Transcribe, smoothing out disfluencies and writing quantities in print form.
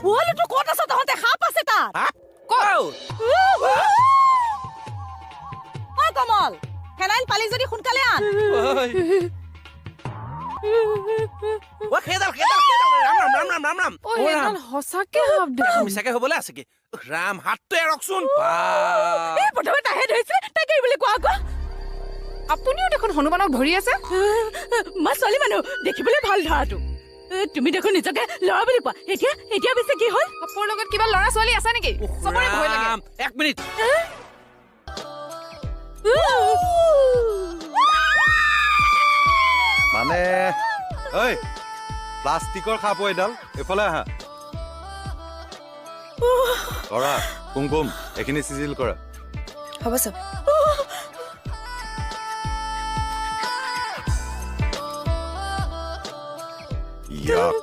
পোৱালিটো ক'ত আছে তহঁতে সাপ আছে তাত কমল ফেনাইল পালি যদি সোনকালে আন সঁচাকে সাপ দেখোন মিছাকে হ'বলৈ আছে কি ৰাম হাতটো এৰকচোন প্ৰথমে তাহে ধৰিছে তাকে বুলি কোৱা আকৌ আপুনিও দেখোন হনুমানক ধৰি আছে মা ছোৱালী মানুহ দেখিবলৈ ভাল ধৰাটো তুমি দেখোন নিজকে ল'ৰা বুলি কোৱা এতিয়া পিছে কি হ'ল সাপৰ লগত কিবা ল'ৰা ছোৱালী আছে নেকি চবৰে ভয় লাগে এক মিনিট মানে ঐ প্লাষ্টিকৰ সাপ এডাল এইফালে আহা কৰা কুমকুম এইখিনি চিজিল কৰা হ'ব চব ইয়াক